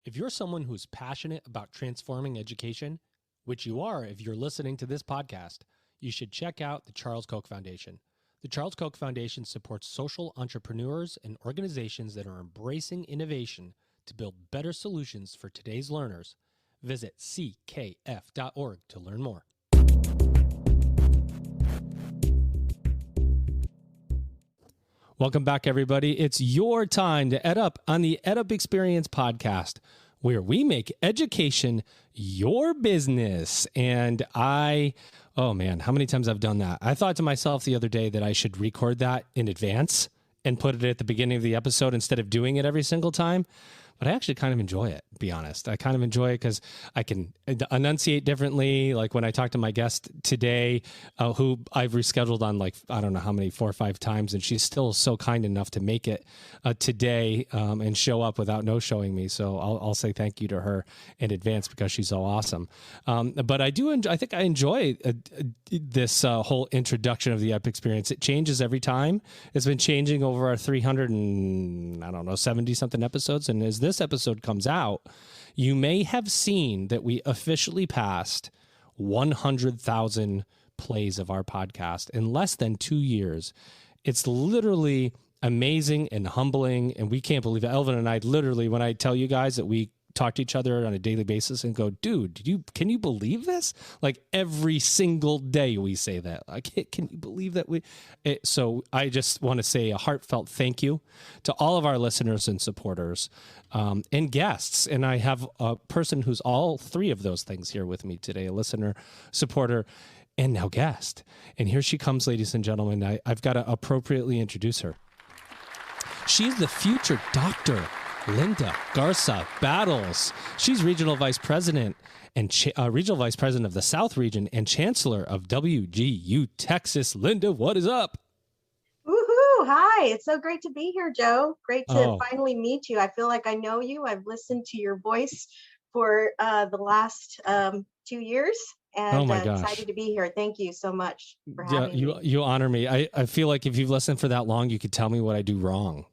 If you're someone who's passionate about transforming education, which you are if you're listening to this podcast, you should check out the Charles Koch Foundation. The Charles Koch Foundation supports social entrepreneurs and organizations that are embracing innovation to build better solutions for today's learners. Visit ckf.org to learn more. Welcome back, everybody. It's your time to EdUp on the EdUp Experience podcast, where we make education your business. And oh man, how many times I've done that? I thought to myself the other day that I should record that in advance and put it at the beginning of the episode instead of doing it every single time. But I actually kind of enjoy it, to be honest. I kind of enjoy it because I can enunciate differently. Like when I talked to my guest today, who I've rescheduled on I don't know how many, 4 or 5 times, and she's still so kind enough to make it today and show up without no-showing me. So I'll say thank you to her in advance because she's so awesome. But I think I enjoy this whole introduction of the EdUp experience. It changes every time. It's been changing over our 70-something episodes. And as this episode comes out, you may have seen that we officially passed 100,000 plays of our podcast in less than 2 years. It's literally amazing and humbling, and we can't believe it. Elvin and I literally, when I tell you guys that we talk to each other on a daily basis and go, dude, can you believe this? Like every single day we say that. Can you believe that so I just want to say a heartfelt thank you to all of our listeners and supporters and guests. And I have a person who's all 3 of those things here with me today, a listener, supporter, and now guest. And here she comes, ladies and gentlemen. I've got to appropriately introduce her. She's the future doctor, Linda Garza Battles. She's regional vice president and regional vice president of the South region and chancellor of WGU Texas. Linda, what is up? Woohoo! Hi, it's so great to be here, Joe. Great to finally meet you. I feel like I know you. I've listened to your voice for the last 2 years. And excited to be here. Thank you so much for having me. You honor me. I feel like if you've listened for that long, you could tell me what I do wrong.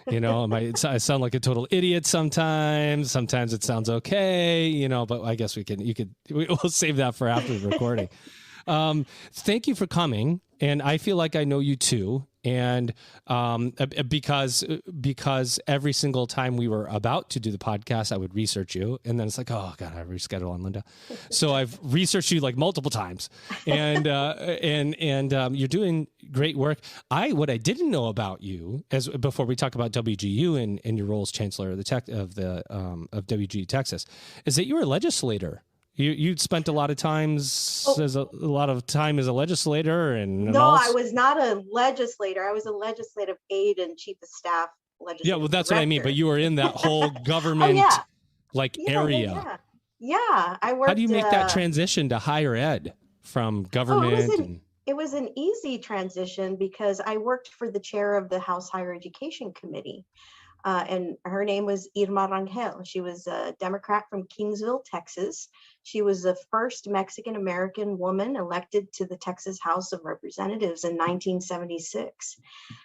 You know, I sound like a total idiot sometimes. Sometimes it sounds okay, but I guess we'll save that for after the recording. Thank you for coming. And I feel like I know you too. And because every single time we were about to do the podcast, I would research you. And then it's like, oh God, I reschedule on Linda. So I've researched you like multiple times. And you're doing great work. What I didn't know about you, before we talk about WGU and your role as chancellor of WGU Texas, is that you were a legislator. You spent a lot of time as a legislator, and I was not a legislator. I was a legislative aide and chief of staff. Yeah, well, that's director. What I mean. But you were in that whole government area. Yeah, I worked. How do you make that transition to higher ed from government? It was an easy transition because I worked for the chair of the House Higher Education Committee. And her name was Irma Rangel. She was a Democrat from Kingsville, Texas. She was the first Mexican-American woman elected to the Texas House of Representatives in 1976.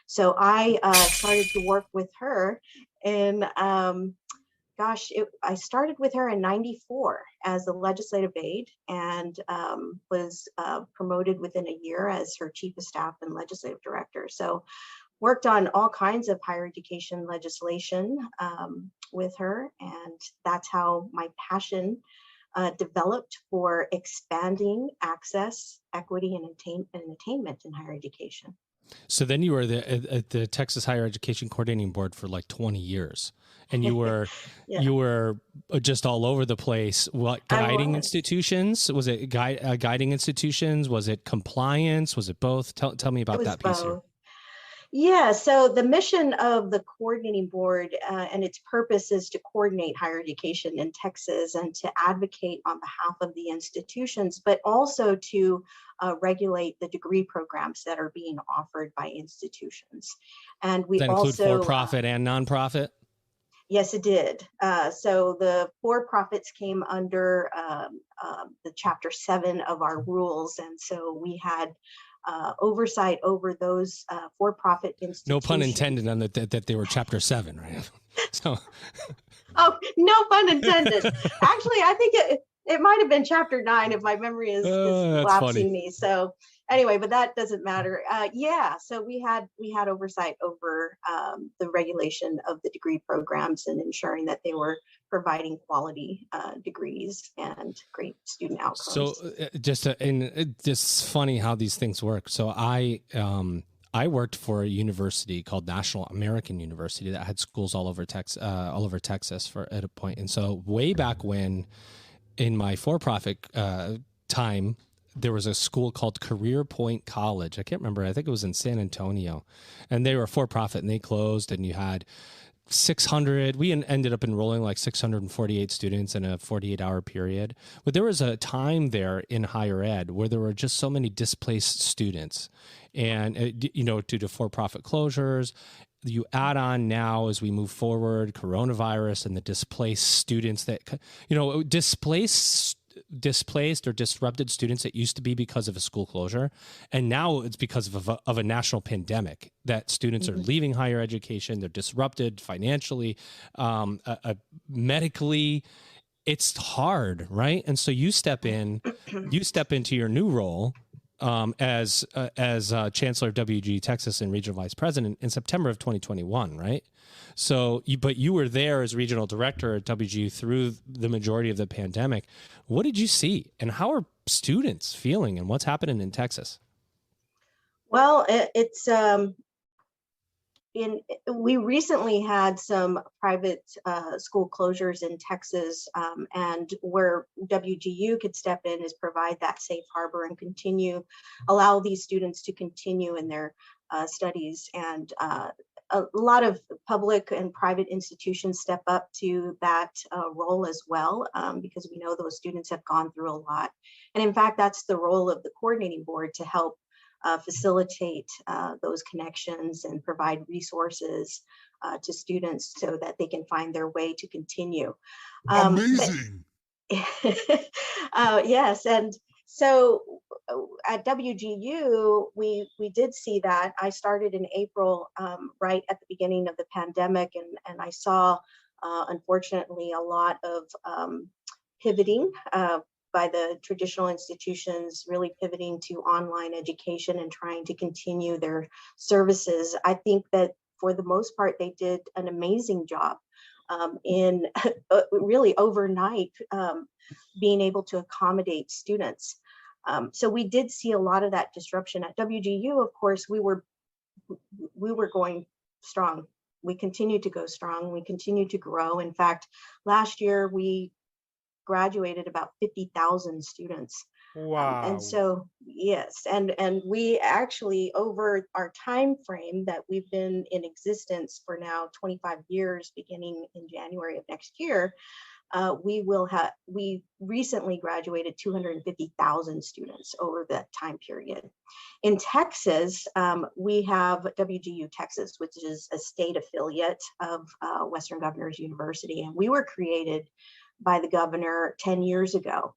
So I started to work with her, and I started with her in 94 as a legislative aide and was promoted within a year as her chief of staff and legislative director. So worked on all kinds of higher education legislation with her, and that's how my passion developed for expanding access, equity, and attainment in higher education. So then you were at the Texas Higher Education Coordinating Board for like 20 years, and you were you were just all over the place. What, guiding institutions? Was it guiding institutions? Was it compliance? Was it both? Tell me about that piece here. Yeah, so the mission of the coordinating board and its purpose is to coordinate higher education in Texas and to advocate on behalf of the institutions, but also to regulate the degree programs that are being offered by institutions. And we also include for-profit and nonprofit? Yes, it did. So the for-profits came under the Chapter 7 of our rules, and so we had oversight over those for-profit institutions. No pun intended on that they were Chapter 7, right? So Oh, no pun intended. Actually, I think it might have been chapter 9 if my memory is That's funny. lapsing me. So anyway, but that doesn't matter. Yeah, so we had oversight over the regulation of the degree programs and ensuring that they were providing quality degrees and great student So outcomes. just funny how these things work. So I worked for a university called National American University that had schools all over Texas for at a point. And so way back when, in my for-profit time, there was a school called Career Point College. I can't remember. I think it was in San Antonio, and they were for-profit and they closed. And you had 600. We ended up enrolling like 648 students in a 48-hour period. But there was a time there in higher ed where there were just so many displaced students, and due to for-profit closures. You add on now as we move forward, coronavirus and the displaced students that, displaced or disrupted students that used to be because of a school closure. And now it's because of a national pandemic that students are leaving higher education. They're disrupted financially, medically. It's hard, right? And so you step into your new role as Chancellor of WGU Texas and Regional Vice President in September of 2021, right? So, but you were there as Regional Director at WGU through the majority of the pandemic. What did you see, and how are students feeling, and what's happening in Texas? Well, it's we recently had some private school closures in Texas, and where WGU could step in is provide that safe harbor and allow these students to continue in their studies. And a lot of public and private institutions step up to that role as well, because we know those students have gone through a lot. And in fact, that's the role of the coordinating board, to help facilitate those connections and provide resources to students so that they can find their way to continue. Amazing. Yes, and so at WGU, we did see that. I started in April, right at the beginning of the pandemic, and I saw, unfortunately, a lot of pivoting by the traditional institutions, really pivoting to online education and trying to continue their services. I think that for the most part, they did an amazing job in really overnight being able to accommodate students. So we did see a lot of that disruption at WGU. Of course, we were going strong. We continued to go strong. We continued to grow. In fact, last year we graduated about 50,000 students. Wow. And so, yes, and we actually, over our time frame that we've been in existence for now 25 years, beginning in January of next year, we recently graduated 250,000 students over that time period. In Texas, we have WGU Texas, which is a state affiliate of Western Governors University, and we were created by the governor 10 years ago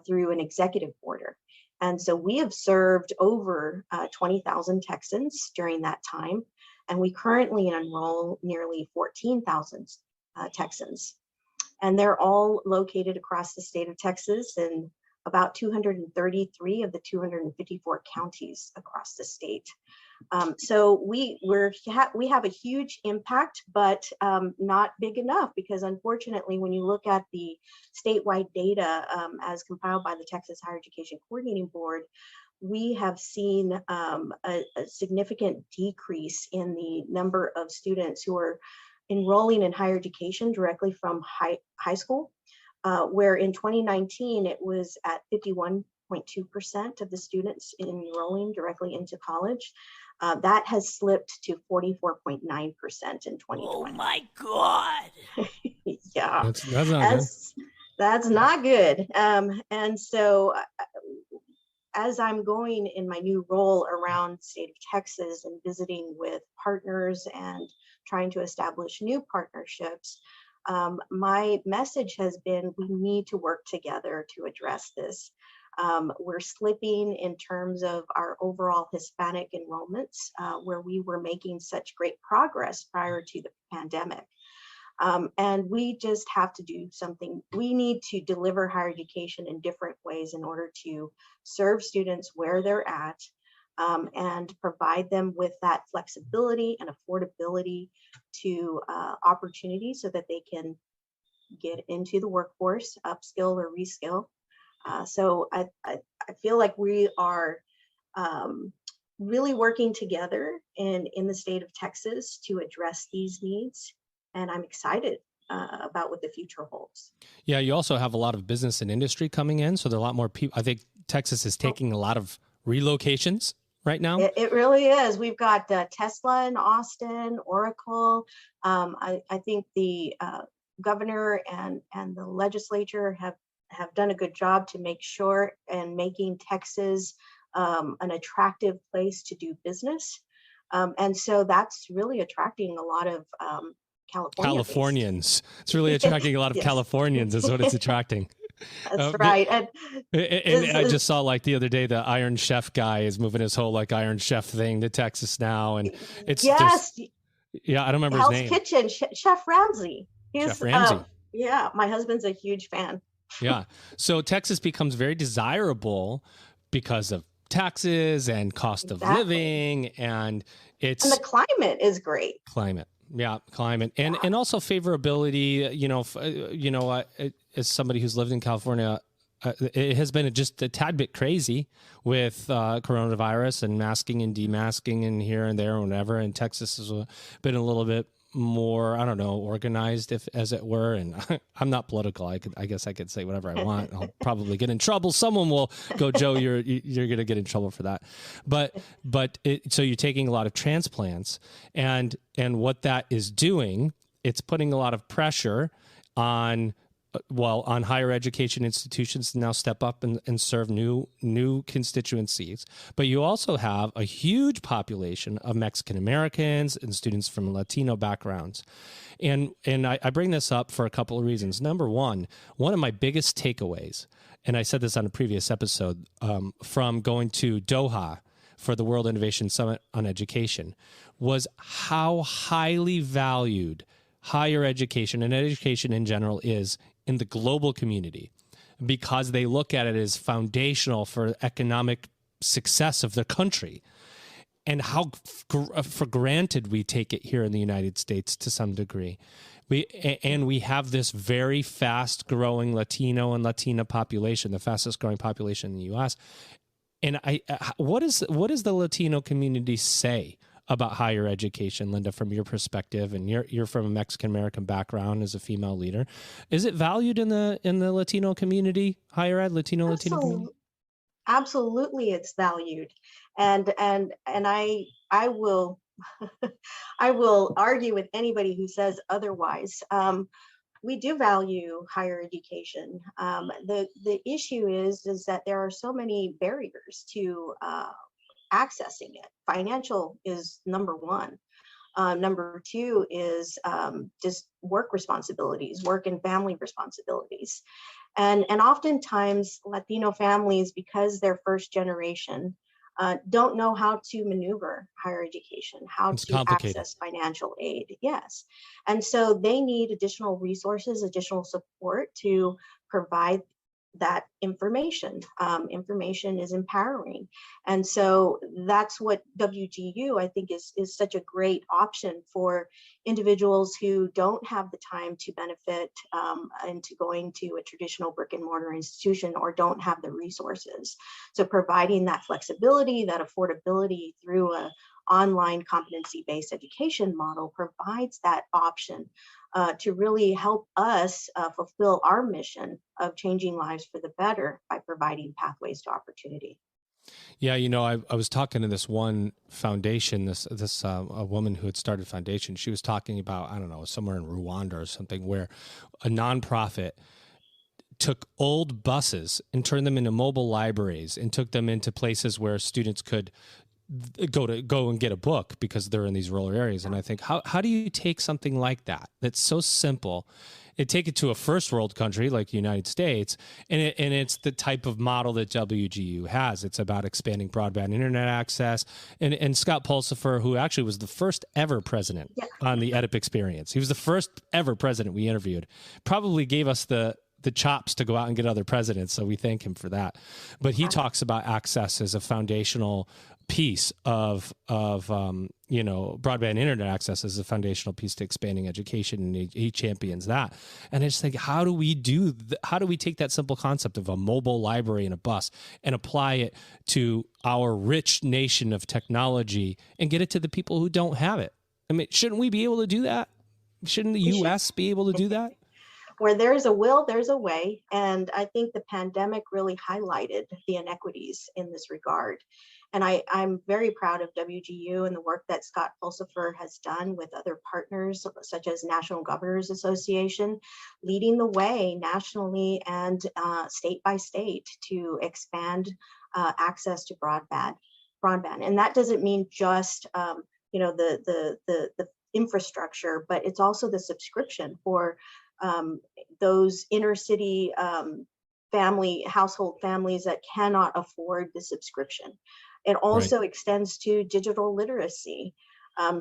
through an executive order. And so we have served over 20,000 Texans during that time, and we currently enroll nearly 14,000 Texans. And they're all located across the state of Texas in about 233 of the 254 counties across the state. So we have a huge impact, but not big enough, because unfortunately, when you look at the statewide data as compiled by the Texas Higher Education Coordinating Board, we have seen a significant decrease in the number of students who are enrolling in higher education directly from high school, where in 2019 it was at 51.2% of the students enrolling directly into college. That has slipped to 44.9% in 2020. Oh my God. Yeah, That's not good. That's not good. And so as I'm going in my new role around the state of Texas and visiting with partners and trying to establish new partnerships, my message has been, we need to work together to address this. We're slipping in terms of our overall Hispanic enrollments, where we were making such great progress prior to the pandemic. And we just have to do something. We need to deliver higher education in different ways in order to serve students where they're at, and provide them with that flexibility and affordability to opportunities so that they can get into the workforce, upskill or reskill. So I feel like we are really working together in the state of Texas to address these needs. And I'm excited about what the future holds. Yeah, you also have a lot of business and industry coming in. So there are a lot more people. I think Texas is taking a lot of relocations right now. It really is. We've got Tesla in Austin, Oracle. I think the governor and the legislature have done a good job to make sure and making Texas an attractive place to do business. And so that's really attracting a lot of Californians. It's really attracting a lot of Yes. Californians is what it's attracting. That's right. And I just saw like the other day, the Iron Chef guy is moving his whole like Iron Chef thing to Texas now. And it's, yes, yeah, I don't remember Hell's his name. Kitchen, Chef Ramsay. Chef Ramsay. Yeah, my husband's a huge fan. Yeah. So Texas becomes very desirable because of taxes and cost of living, and the climate is great. Climate. Yeah, climate, and also favorability. As somebody who's lived in California, it has been just a tad bit crazy with coronavirus and masking and demasking and here and there and whatever. And Texas has been a little bit more, I don't know, organized, as it were. And I'm not political. I guess I could say whatever I want. I'll probably get in trouble. Someone will go, Joe, you're going to get in trouble for that. So you're taking a lot of transplants, and what that is doing, it's putting a lot of pressure on higher education institutions to now step up and serve new constituencies. But you also have a huge population of Mexican Americans and students from Latino backgrounds. And I bring this up for a couple of reasons. Number one of my biggest takeaways, and I said this on a previous episode, from going to Doha for the World Innovation Summit on Education, was how highly valued higher education and education in general is in the global community, because they look at it as foundational for economic success of the country, and how for granted we take it here in the United States to some degree. We have this very fast growing Latino and Latina population, the fastest growing population in the U.S. And what does the Latino community say about higher education, Linda, from your perspective? And you're from a Mexican American background as a female leader. Is it valued in the Latino community, higher ed, Latino community? Absolutely, it's valued, and I will I will argue with anybody who says otherwise. We do value higher education. The issue is that there are so many barriers to accessing it. Financial is number one. Number two is just work responsibilities, work and family responsibilities. And oftentimes Latino families, because they're first generation, don't know how to maneuver higher education, how to access financial aid. Yes. And so they need additional resources, additional support to provide that information. Information is empowering. And so that's what WGU, I think, is such a great option for individuals who don't have the time to benefit into going to a traditional brick and mortar institution, or don't have the resources. So providing that flexibility, that affordability through an online competency-based education model provides that option to really help us fulfill our mission of changing lives for the better by providing pathways to opportunity. Yeah, I was talking to this one foundation, a woman who had started foundation. She was talking about, I don't know, somewhere in Rwanda or something, where a nonprofit took old buses and turned them into mobile libraries and took them into places where students could go and get a book because they're in these rural areas. And I think, how do you take something like that that's so simple and take it to a first world country like the United States, and it's the type of model that WGU has. It's about expanding broadband internet access. And Scott Pulsifer, who actually was the first ever president on the EdUp experience, he was the first ever president we interviewed, probably gave us the chops to go out and get other presidents. So we thank him for that. But he talks about access as a foundational piece of broadband internet access as a foundational piece to expanding education, and he champions that. And I just think, how do we take that simple concept of a mobile library and a bus and apply it to our rich nation of technology and get it to the people who don't have it? I mean, shouldn't we be able to do that? Shouldn't the U.S. be able to do that? Where there's a will, there's a way. And I think the pandemic really highlighted the inequities in this regard. And I'm very proud of WGU and the work that Scott Pulsifer has done with other partners, such as National Governors Association, leading the way nationally and state by state to expand access to broadband. And that doesn't mean just the infrastructure, but it's also the subscription for those inner city household families that cannot afford the subscription. It also extends to digital literacy.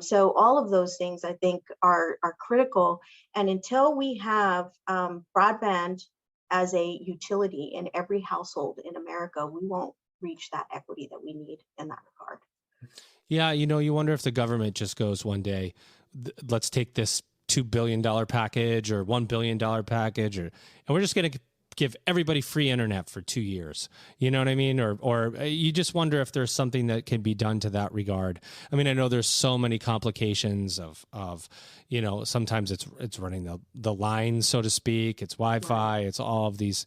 So all of those things, I think, are critical. And until we have broadband as a utility in every household in America, we won't reach that equity that we need in that regard. Yeah, you wonder if the government just goes one day, let's take this $2 billion package or $1 billion package, and we're just going to give everybody free internet for 2 years. You know what I mean? Or you just wonder if there's something that can be done to that regard. I mean, I know there's so many complications of sometimes it's running the lines, so to speak. It's Wi-Fi. It's all of these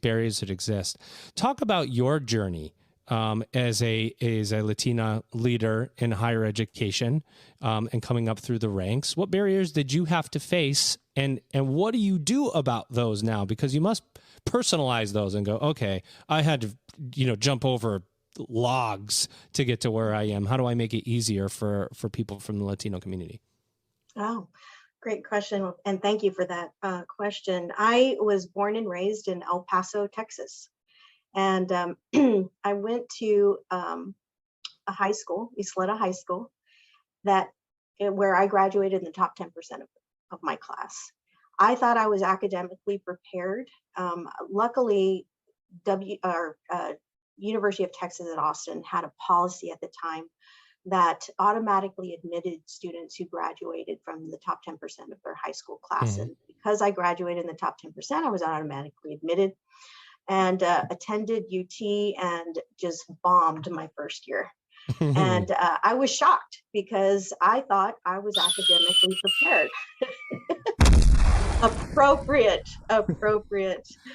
barriers that exist. Talk about your journey as a Latina leader in higher education and coming up through the ranks. What barriers did you have to face, and what do you do about those now? Because you must personalize those and go, okay, I had to jump over logs to get to where I am. How do I make it easier for people from the Latino community? Oh, great question. And thank you for that question. I was born and raised in El Paso, Texas. And I went to a high school, Isleta High School, where I graduated in the top 10% of my class. I thought I was academically prepared. Luckily, University of Texas at Austin had a policy at the time that automatically admitted students who graduated from the top 10% of their high school class. And because I graduated in the top 10%, I was automatically admitted. And attended UT and just bombed my first year. And I was shocked because I thought I was academically prepared. Appropriate.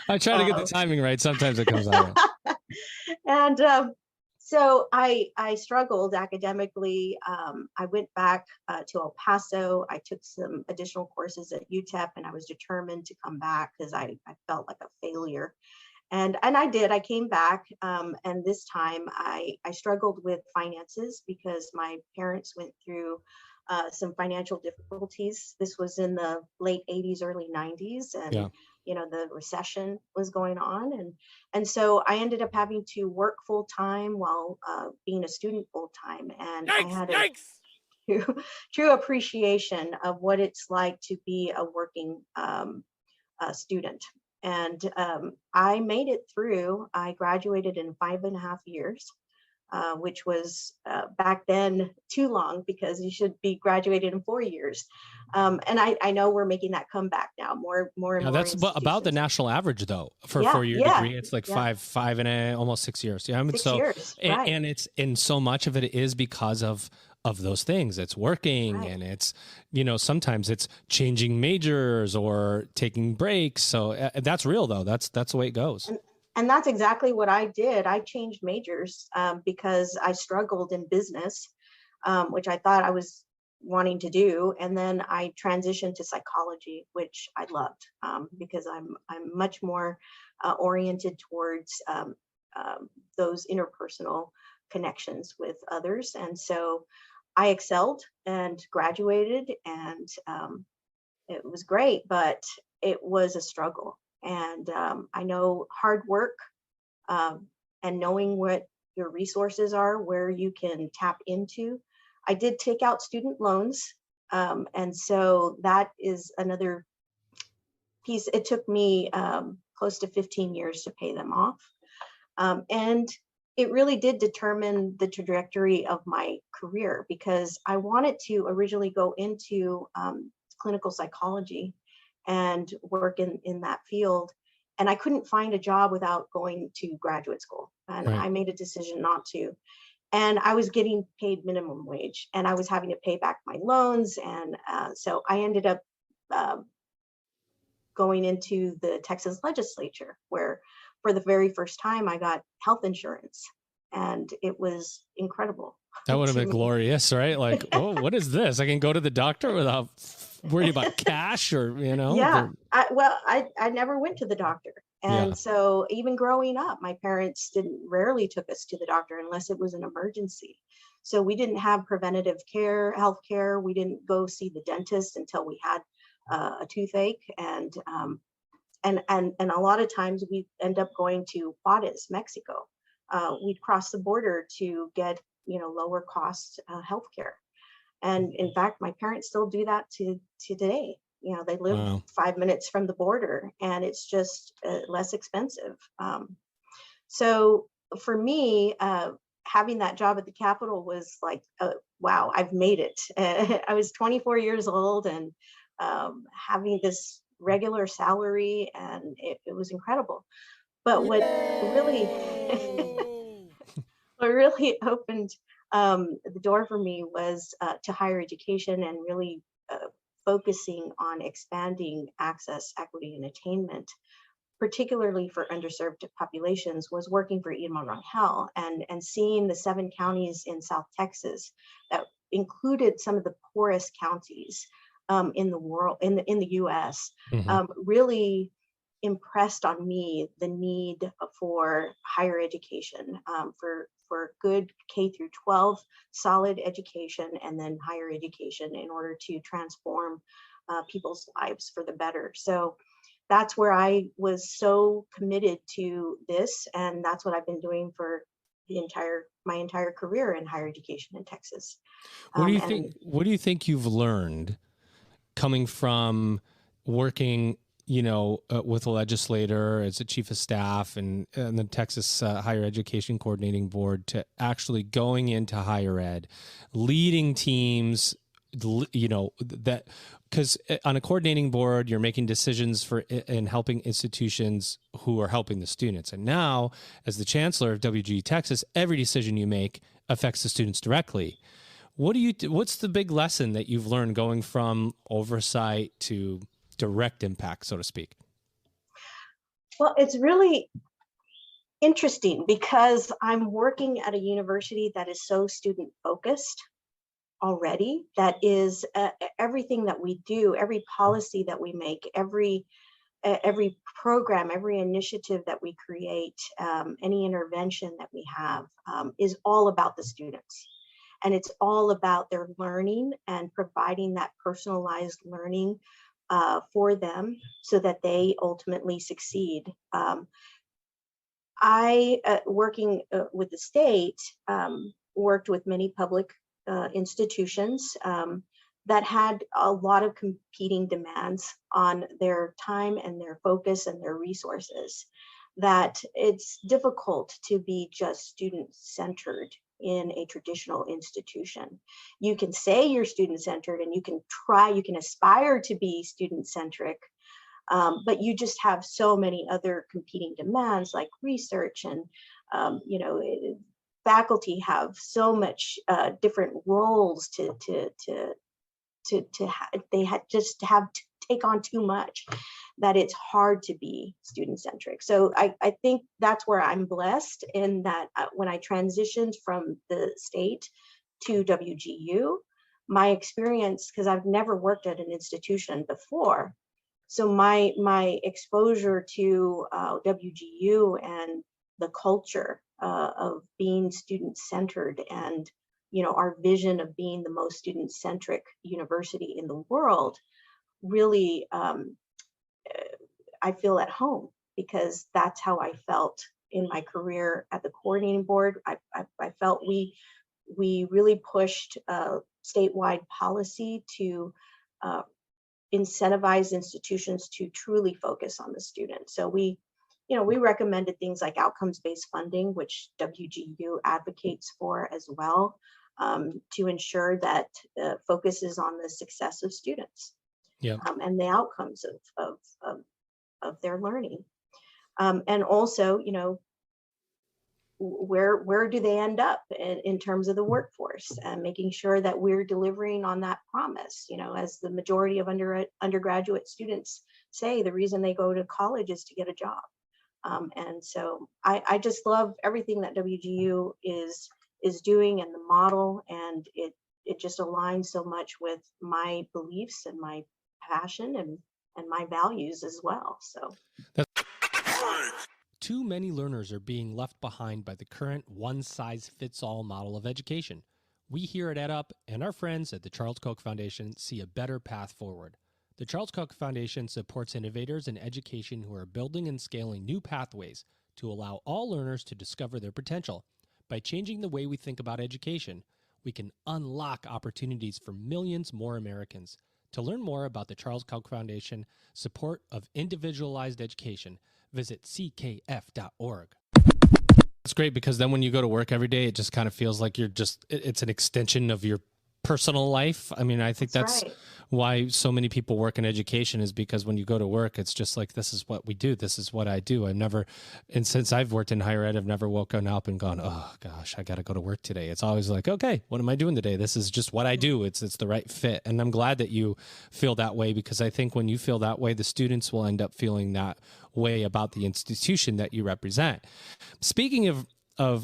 I try to get the timing right. Sometimes it comes out. And so I struggled academically. I went back to El Paso. I took some additional courses at UTEP, and I was determined to come back because I felt like a failure. And I did. I came back, and this time I struggled with finances because my parents went through some financial difficulties. This was in the late 80s, early 90s, and the recession was going on, and so I ended up having to work full time while being a student full time, and I had a true appreciation of what it's like to be a working student. And I made it through. I graduated in 5.5 years, which was back then too long because you should be graduated in 4 years. And I know we're making that comeback now. More and more. That's about the national average, though, for a 4-year degree. It's like five and almost 6 years. Yeah, I mean, 6 years. Right. And so much of it is because of those things. It's working, and it's sometimes it's changing majors or taking breaks. So that's real, though. That's the way it goes. And that's exactly what I did. I changed majors because I struggled in business, which I thought I was wanting to do. And then I transitioned to psychology, which I loved because I'm much more oriented towards those interpersonal connections with others. And so I excelled and graduated, and it was great, but it was a struggle. And I know hard work and knowing what your resources are, where you can tap into. I did take out student loans. And so that is another piece. It took me close to 15 years to pay them off. And it really did determine the trajectory of my career, because I wanted to originally go into clinical psychology and work in that field. And I couldn't find a job without going to graduate school. And Right. I made a decision not to. And I was getting paid minimum wage, and I was having to pay back my loans. And so I ended up going into the Texas legislature, where for the very first time I got health insurance. And it was incredible. That would have to been me. glorious, right? Like, oh, what is this? I can go to the doctor without worrying about cash or, Yeah, I never went to the doctor. And Yeah. so even growing up, my parents rarely took us to the doctor unless it was an emergency. So we didn't have preventative care, health care. We didn't go see the dentist until we had a toothache. And a lot of times we end up going to Juarez, Mexico. We'd cross the border to get, lower cost health care. And in fact, my parents still do that to today. They live Wow. 5 minutes from the border, and it's just less expensive. So for me, having that job at the Capitol was like, wow, I've made it. I was 24 years old, and having this regular salary, and it was incredible. But what really what really opened the door for me was to higher education, and really focusing on expanding access, equity, and attainment, particularly for underserved populations, was working for Eden Rangel and seeing the 7 counties in South Texas that included some of the poorest counties in the world, in the U.S. Really impressed on me the need for higher education, for good K through 12 solid education, and then higher education in order to transform people's lives for the better. So that's where I was so committed to this, and that's what I've been doing for my entire career in higher education in Texas. What do you think you've learned coming from working, with a legislator as a chief of staff and the Texas Higher Education Coordinating Board, to actually going into higher ed, leading teams, that, because on a coordinating board, you're making decisions and helping institutions who are helping the students. And now, as the chancellor of WGU Texas, every decision you make affects the students directly. What's the big lesson that you've learned going from oversight to direct impact, so to speak? Well, it's really interesting because I'm working at a university that is so student focused already. That is everything that we do, every policy that we make, every program, every initiative that we create, any intervention that we have is all about the students. And it's all about their learning and providing that personalized learning for them so that they ultimately succeed. I, working with the state, worked with many public institutions that had a lot of competing demands on their time and their focus and their resources, that it's difficult to be just student-centered in a traditional institution. You can say you're student-centered, and you can aspire to be student-centric, but you just have so many other competing demands like research, and faculty have so much different roles they just have to take on too much, that it's hard to be student-centric. So I think that's where I'm blessed, in that when I transitioned from the state to WGU, my experience, because I've never worked at an institution before, so my exposure to WGU and the culture of being student-centered and, our vision of being the most student-centric university in the world really, I feel at home, because that's how I felt in my career at the coordinating board. I felt we really pushed statewide policy to incentivize institutions to truly focus on the student. So we recommended things like outcomes-based funding, which WGU advocates for as well, to ensure that focuses on the success of students, and the outcomes of their learning. And also, where do they end up in terms of the workforce, and making sure that we're delivering on that promise. As the majority of undergraduate students say, the reason they go to college is to get a job. And so I just love everything that WGU is doing, and the model, and it just aligns so much with my beliefs and my passion and my values as well. So too many learners are being left behind by the current one-size-fits-all model of education. We here at EdUp and our friends at the Charles Koch Foundation see a better path forward. The Charles Koch Foundation supports innovators in education who are building and scaling new pathways to allow all learners to discover their potential. By changing the way we think about education, we can unlock opportunities for millions more Americans. To learn more about the Charles Koch Foundation support of individualized education, visit ckf.org. It's great, because then when you go to work every day, it just kind of feels like it's an extension of your personal life. I mean, I think that's right. Why so many people work in education, is because when you go to work, it's just like, this is what we do. This is what I do. And since I've worked in higher ed, I've never woken up and gone, oh gosh, I got to go to work today. It's always like, okay, what am I doing today? This is just what I do. It's the right fit. And I'm glad that you feel that way, because I think when you feel that way, the students will end up feeling that way about the institution that you represent. Speaking of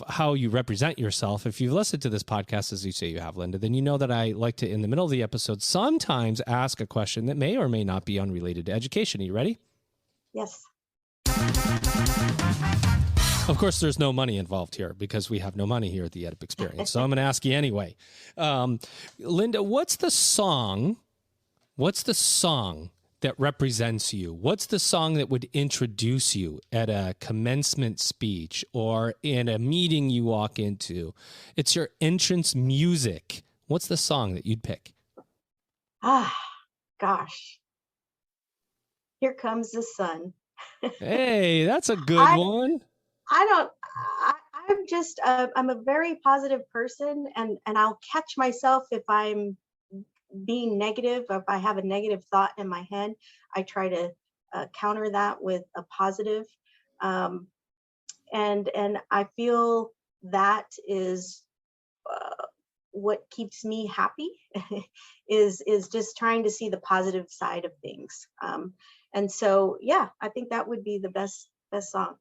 how you represent yourself, if you've listened to this podcast, as you say you have, Linda, then you know that I like to, in the middle of the episode, sometimes ask a question that may or may not be unrelated to education. Are you ready? Yes. Of course, there's no money involved here, because we have no money here at the EdUp Experience. So I'm going to ask you anyway. Linda, what's the song that represents you? What's the song that would introduce you at a commencement speech or in a meeting you walk into? It's your entrance music. What's the song that you'd pick? Gosh. Here Comes the Sun. Hey, that's a good one. I'm just, I'm a very positive person, and I'll catch myself if I'm being negative. If I have a negative thought in my head, I try to counter that with a positive. And I feel that is what keeps me happy, is just trying to see the positive side of things. And so, yeah, I think that would be the best song.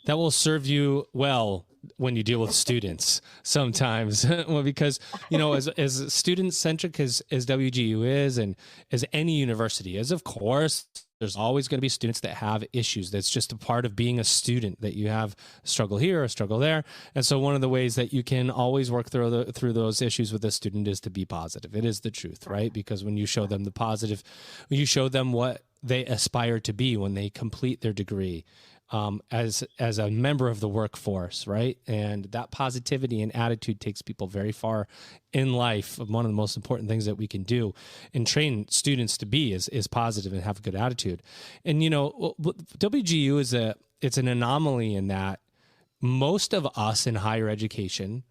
That will serve you well when you deal with students sometimes. Well, because, as student-centric as WGU is, and as any university is, of course, there's always going to be students that have issues. That's just a part of being a student, that you have a struggle here, a struggle there. And so one of the ways that you can always work through those issues with a student is to be positive. It is the truth, right? Because when you show them the positive, you show them what they aspire to be when they complete their degree. As a member of the workforce, right? And that positivity and attitude takes people very far in life. One of the most important things that we can do and train students to be is positive and have a good attitude. And, WGU it's an anomaly in that most of us in higher education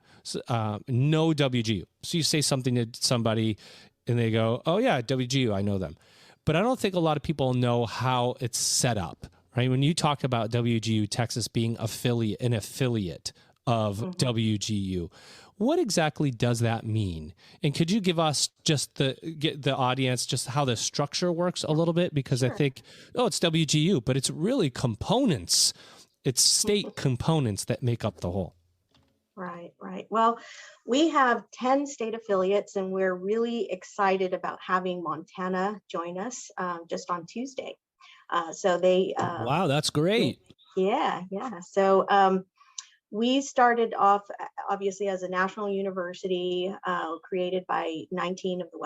know WGU. So you say something to somebody and they go, oh yeah, WGU, I know them. But I don't think a lot of people know how it's set up. Right? When you talk about WGU Texas being an affiliate of WGU, what exactly does that mean? And could you give us just the audience just how the structure works a little bit? Because sure. I think, it's WGU, but it's really components. It's state components that make up the whole. Right. Well, we have 10 state affiliates, and we're really excited about having Montana join us just on Tuesday. So they wow, that's great. Yeah, yeah. So we started off obviously as a national university created by 19 of the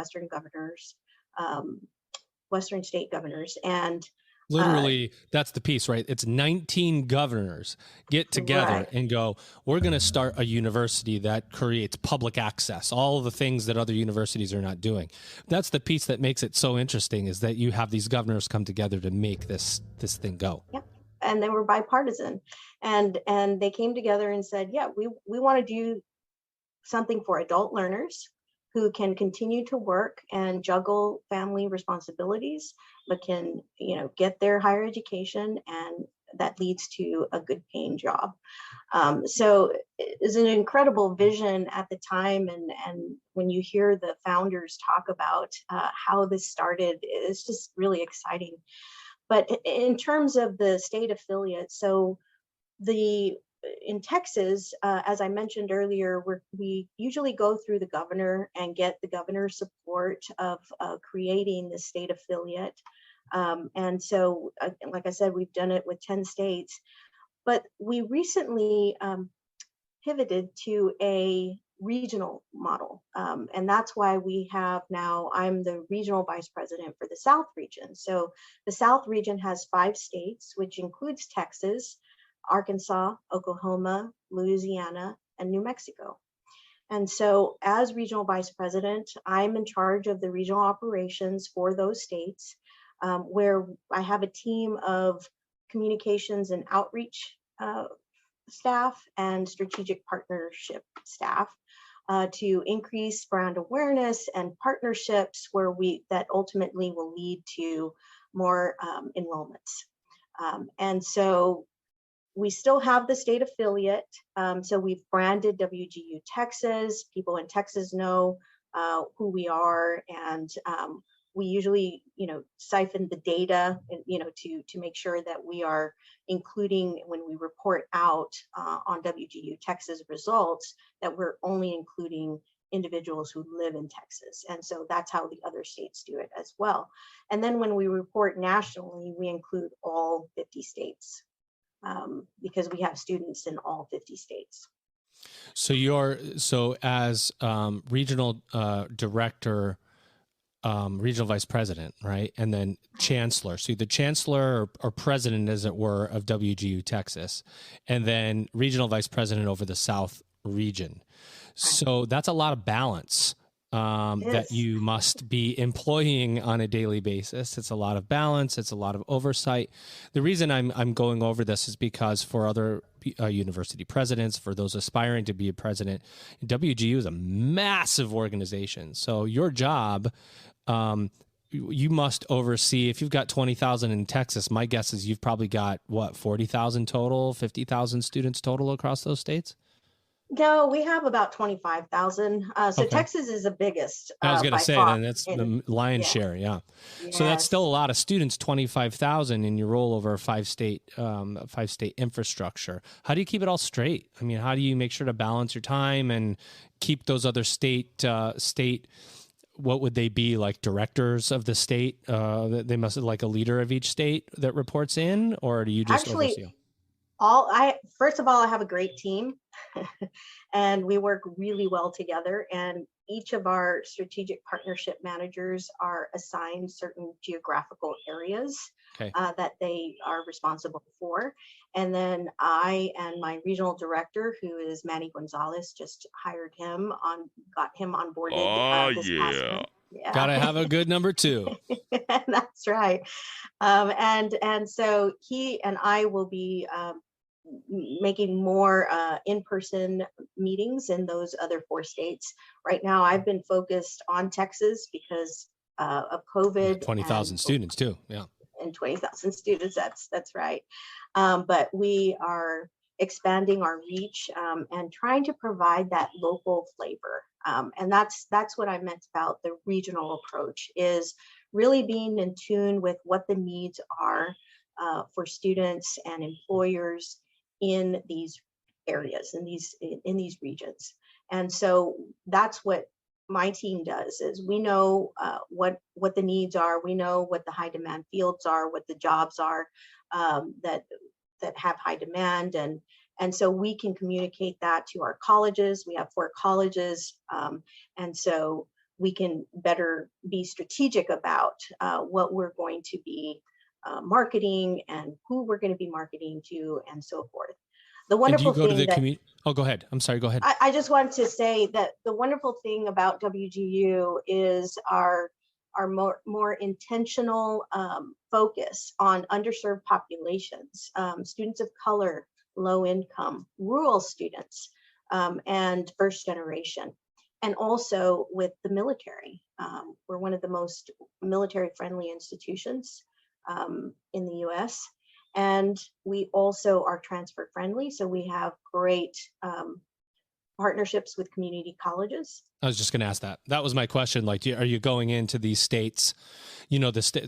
Western state governors. And Literally, that's the piece, right? It's 19 governors get together right. and go, we're going to start a university that creates public access, all of the things that other universities are not doing. That's the piece that makes it so interesting, is that you have these governors come together to make this thing go. Yep. And they were bipartisan. And they came together and said, yeah, we want to do something for adult learners who can continue to work and juggle family responsibilities, but can, get their higher education, and that leads to a good paying job. So it's an incredible vision at the time. And when you hear the founders talk about how this started, it's just really exciting. But in terms of the state affiliate, so in Texas, as I mentioned earlier, we usually go through the governor and get the governor's support of creating the state affiliate. And so, like I said, we've done it with 10 states, but we recently pivoted to a regional model. And that's why I'm the regional vice president for the South region. So the South region has 5 states, which includes Texas, Arkansas, Oklahoma, Louisiana, and New Mexico. And so as regional vice president, I'm in charge of the regional operations for those states, where I have a team of communications and outreach staff and strategic partnership staff to increase brand awareness and partnerships that ultimately will lead to more enrollments. And so we still have the state affiliate. So we've branded WGU Texas. People in Texas know who we are, and we usually, siphon the data, to make sure that we are including, when we report out on WGU Texas results, that we're only including individuals who live in Texas. And so that's how the other states do it as well. And then when we report nationally, we include all 50 states. Because we have students in all 50 states. So as regional director, regional vice president, right? And then chancellor. So the chancellor or president, as it were, of WGU Texas, and then regional vice president over the South region. So that's a lot of balance that you must be employing on a daily basis. It's a lot of balance. It's a lot of oversight. The reason I'm going over this is because for other university presidents, for those aspiring to be a president, WGU is a massive organization. So your job, you must oversee, if you've got 20,000 in Texas, my guess is you've probably got 40,000 total, 50,000 students total across those states? No, we have about 25,000. So okay. Texas is the biggest. I was going to say, then that's the lion's share. Yeah. Yes. So that's still a lot of students, 25,000, and you roll over a five-state infrastructure. How do you keep it all straight? I mean, how do you make sure to balance your time and keep those other state, what would they be, like directors of the state? They must have like a leader of each state that reports in, or do you just oversee? First of all, I have a great team and we work really well together, and each of our strategic partnership managers are assigned certain geographical areas that they are responsible for. And then I and my regional director, who is Manny Gonzalez, just got him onboarded this past month. Yeah. Gotta have a good number 2. That's right. And so he and I will be making more in-person meetings in those other 4 states. Right now, I've been focused on Texas because of COVID. 20,000 students too, yeah. And 20,000 students, that's right. But we are expanding our reach and trying to provide that local flavor. And that's what I meant about the regional approach, is really being in tune with what the needs are for students and employers in these areas, in these regions. And so that's what my team does, is we know what the needs are, we know what the high demand fields are, what the jobs are that that have high demand, and so we can communicate that to our colleges. We have 4 colleges, and so we can better be strategic about what we're going to be marketing and who we're going to be marketing to, and so forth. The wonderful thing that oh, go ahead. I'm sorry. Go ahead. I just wanted to say that the wonderful thing about WGU is our more intentional focus on underserved populations, students of color, low income, rural students, and first generation, and also with the military. We're one of the most military friendly institutions in the US. And we also are transfer friendly. So we have great partnerships with community colleges. I was just going to ask that. That was my question. Like, are you going into these states,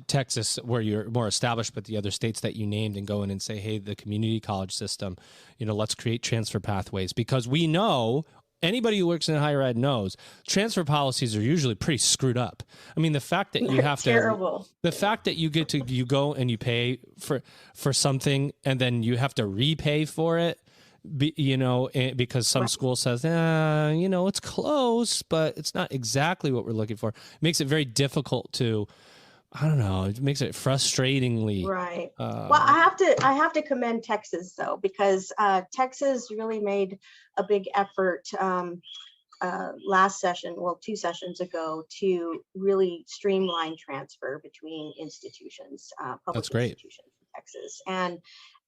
Texas, where you're more established, but the other states that you named, and go in and say, hey, the community college system, let's create transfer pathways? Because we know, anybody who works in higher ed knows, transfer policies are usually pretty screwed up. I mean, the fact that you have terrible. The fact that you go and you pay for something and then you have to repay for it, because some school says, it's close, but it's not exactly what we're looking for. It makes it very difficult to, I don't know, it makes it frustratingly. Right. Well, I have to commend Texas though, because Texas really made a big effort last session, 2 sessions ago, to really streamline transfer between institutions, public That's great. institutions in Texas.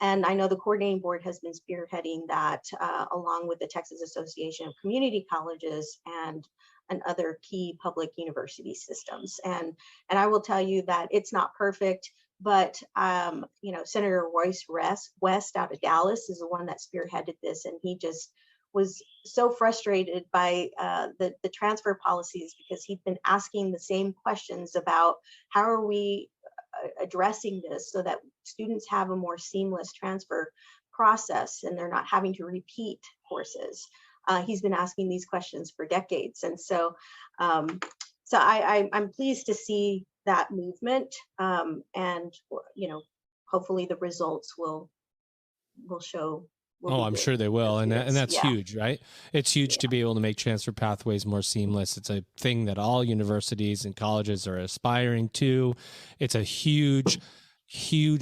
And I know the coordinating board has been spearheading that along with the Texas Association of Community Colleges and other key public university systems. And I will tell you that it's not perfect, but Senator Royce West out of Dallas is the one that spearheaded this, and he just was so frustrated by the transfer policies, because he'd been asking the same questions about how are we addressing this so that students have a more seamless transfer process and they're not having to repeat courses. He's been asking these questions for decades, and so I'm pleased to see that movement, and hopefully the results will show. I'm sure they will. And that's yeah. huge, right? It's huge to be able to make transfer pathways more seamless. It's a thing that all universities and colleges are aspiring to. It's a huge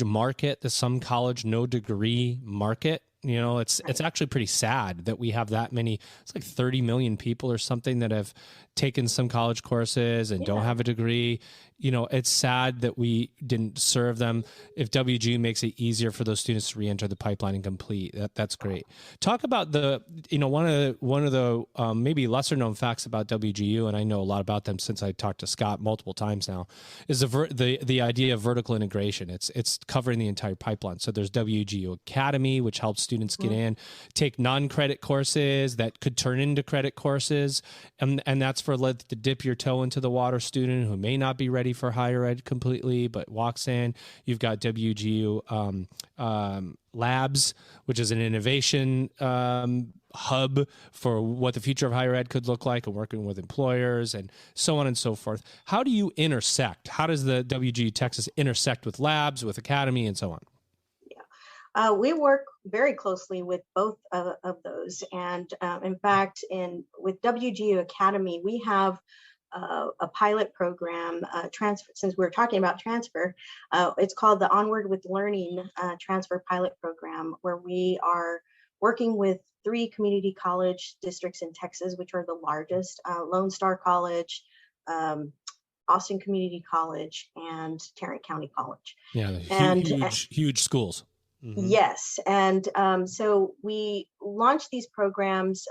market, the some college, no degree market. It's actually pretty sad that we have that many. It's like 30 million people or something that have taken some college courses and don't have a degree. It's sad that we didn't serve them. If WGU makes it easier for those students to re-enter the pipeline and complete, that's great. Talk about one of the maybe lesser known facts about WGU, and I know a lot about them since I talked to Scott multiple times now, is the idea of vertical integration. It's covering the entire pipeline. So there's WGU Academy, which helps students get in, take non-credit courses that could turn into credit courses, and that's for to dip your toe into the water student who may not be ready for higher ed completely, but walks in. You've got WGU Labs, which is an innovation hub for what the future of higher ed could look like, and working with employers and so on and so forth. How do you intersect? How does the WGU Texas intersect with Labs, with Academy, and so on? We work very closely with both of those. And in fact, with WGU Academy, we have a pilot program, transfer. Since we're talking about transfer, it's called the Onward with Learning Transfer Pilot Program, where we are working with 3 community college districts in Texas, which are the largest: Lone Star College, Austin Community College, and Tarrant County College. Yeah, huge schools. Mm-hmm. Yes, and so we launched these programs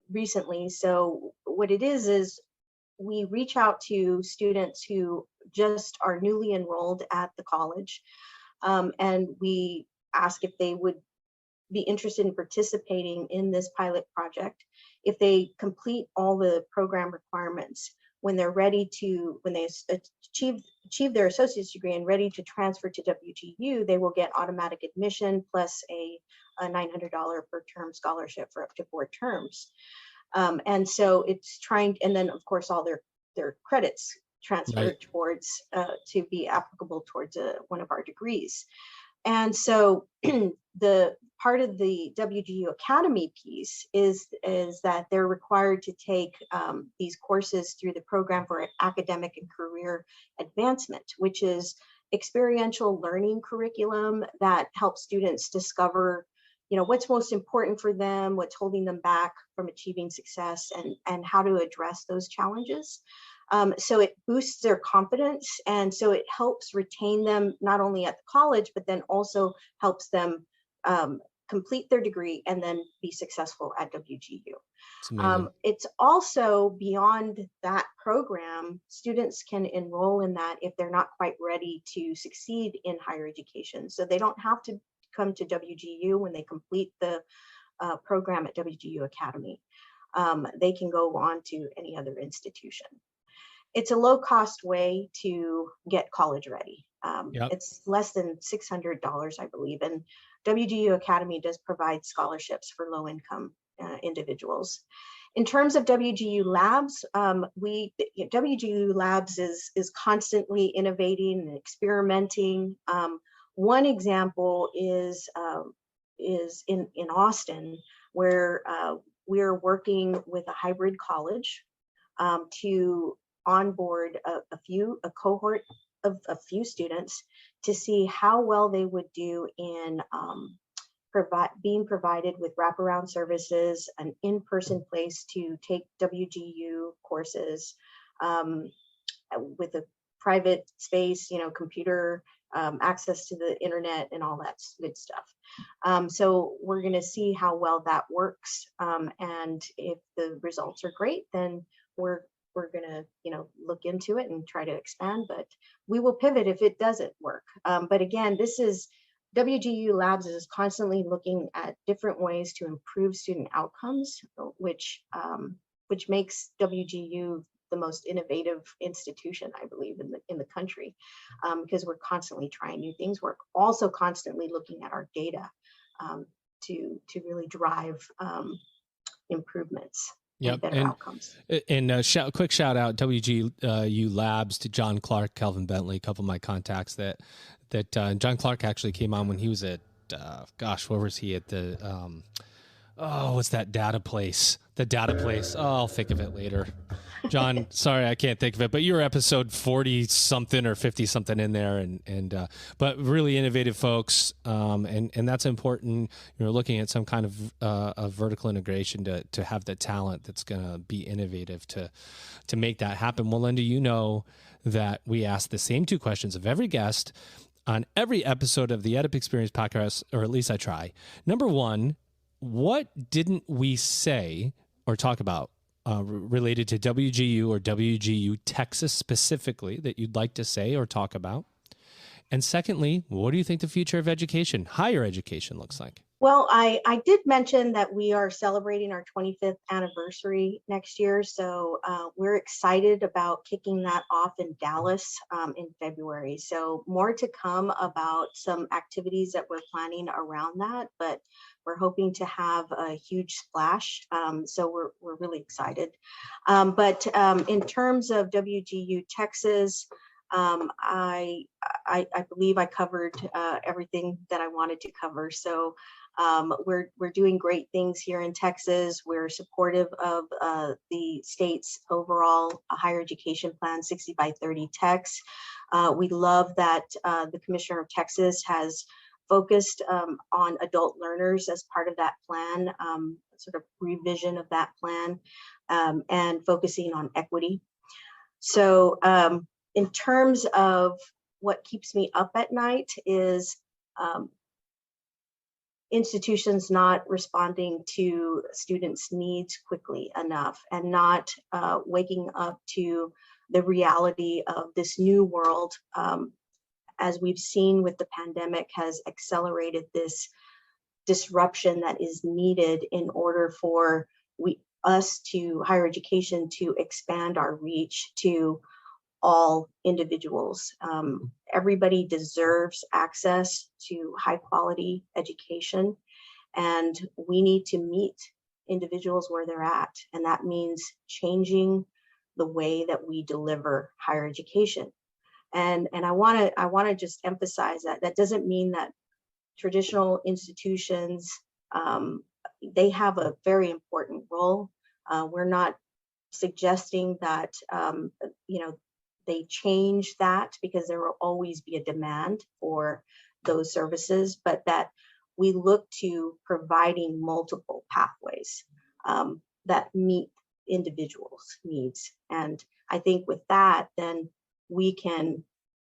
recently. So what it is we reach out to students who just are newly enrolled at the college, and we ask if they would be interested in participating in this pilot project. If they complete all the program requirements, when they achieve their associate's degree and ready to transfer to WGU, they will get automatic admission plus a $900 per term scholarship for up to 4 terms. And so it's trying, and then of course all their credits transferred towards to be applicable towards one of our degrees. And so the part of the WGU Academy piece is that they're required to take these courses through the Program for Academic and Career Advancement, which is experiential learning curriculum that helps students discover, what's most important for them, what's holding them back from achieving success, and how to address those challenges. So it boosts their confidence, and so it helps retain them not only at the college, but then also helps them complete their degree and then be successful at WGU. It's also beyond that program. Students can enroll in that if they're not quite ready to succeed in higher education. So they don't have to come to WGU when they complete the program at WGU Academy. They can go on to any other institution. It's a low-cost way to get college ready. It's less than $600, I believe, and WGU Academy does provide scholarships for low-income individuals. In terms of WGU Labs, WGU Labs is constantly innovating and experimenting. One example is in Austin, where we're working with a hybrid college to onboard a cohort of a few students to see how well they would do in being provided with wraparound services, an in-person place to take WGU courses with a private space, computer access to the internet and all that good stuff. So we're going to see how well that works, and if the results are great, then we're going to look into it and try to expand, but we will pivot if it doesn't work. But again, WGU Labs is constantly looking at different ways to improve student outcomes, which makes WGU the most innovative institution, I believe, in the country, because we're constantly trying new things. We're also constantly looking at our data to really drive improvements. Yep. Better outcomes. And quick shout out WGU Labs to John Clark, Calvin Bentley, a couple of my contacts that John Clark actually came on when he was at where was he at the what's that data place? The data place. Oh, I'll think of it later. John, sorry, I can't think of it, but you're episode 40 something or 50 something in there, and but really innovative folks, and that's important. You're looking at some kind of vertical integration to have the talent that's going to be innovative to make that happen. Well, Linda, you know that we ask the same two questions of every guest on every episode of the EdUp Experience podcast, or at least I try. Number one, what didn't we say or talk about related to WGU or WGU Texas specifically that you'd like to say or talk about? And secondly, what do you think the future of education, higher education, looks like? Well, I did mention that we are celebrating our 25th anniversary next year. So we're excited about kicking that off in Dallas in February. So more to come about some activities that we're planning around that, but we're hoping to have a huge splash. So we're really excited. But in terms of WGU Texas, I believe I covered everything that I wanted to cover. So we're doing great things here in Texas. We're supportive of the state's overall higher education plan, 60 by 30 Tex. We love that the Commissioner of Texas has focused on adult learners as part of that plan, sort of revision of that plan, and focusing on equity. So in terms of what keeps me up at night is institutions not responding to students' needs quickly enough and not waking up to the reality of this new world, as we've seen with the pandemic, has accelerated this disruption that is needed in order for us to higher education to expand our reach to all individuals. Everybody deserves access to high quality education, and we need to meet individuals where they're at. And that means changing the way that we deliver higher education. And I want to just emphasize that that doesn't mean that traditional institutions, they have a very important role. We're not suggesting that, they change that, because there will always be a demand for those services, but that we look to providing multiple pathways that meet individuals' needs. And I think with that, then we can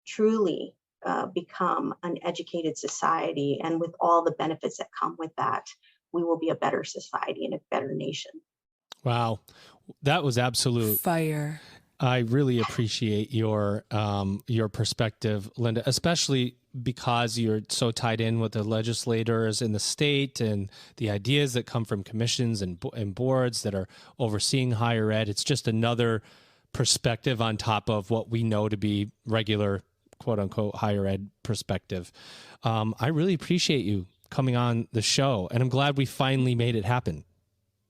truly become an educated society. And with all the benefits that come with that, we will be a better society and a better nation. Wow. That was absolute fire. I really appreciate your perspective, Linda, especially because you're so tied in with the legislators in the state and the ideas that come from commissions and boards that are overseeing higher ed. It's just another perspective on top of what we know to be regular, quote unquote, higher ed perspective. I really appreciate you coming on the show, and I'm glad we finally made it happen.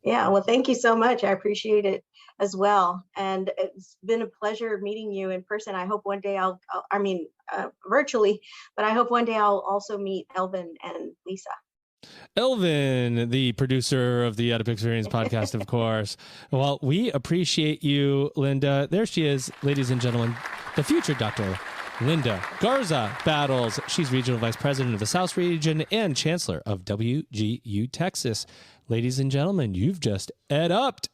Yeah, well, thank you so much. I appreciate it as well. And it's been a pleasure meeting you in person. I hope one day virtually, but I hope one day I'll also meet Elvin and Lisa. Elvin, the producer of the EdUp Experience podcast, of course. Well, we appreciate you, Linda. There she is, ladies and gentlemen, the future Dr. Linda Garza Battles. She's Regional Vice President of the South Region and Chancellor of WGU Texas. Ladies and gentlemen, you've just EdUp'd.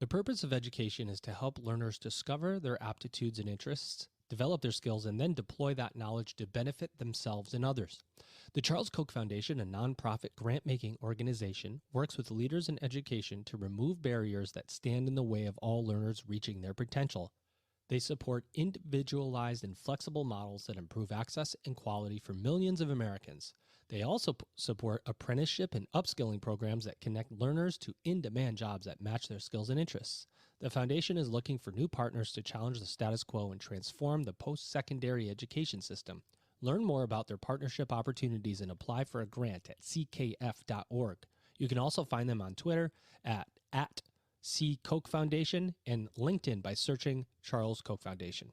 The purpose of education is to help learners discover their aptitudes and interests, develop their skills, and then deploy that knowledge to benefit themselves and others. The Charles Koch Foundation, a nonprofit grant-making organization, works with leaders in education to remove barriers that stand in the way of all learners reaching their potential. They support individualized and flexible models that improve access and quality for millions of Americans. They also support apprenticeship and upskilling programs that connect learners to in-demand jobs that match their skills and interests. The foundation is looking for new partners to challenge the status quo and transform the post-secondary education system. Learn more about their partnership opportunities and apply for a grant at ckf.org. You can also find them on Twitter at C. Koch Foundation and LinkedIn by searching Charles Koch Foundation.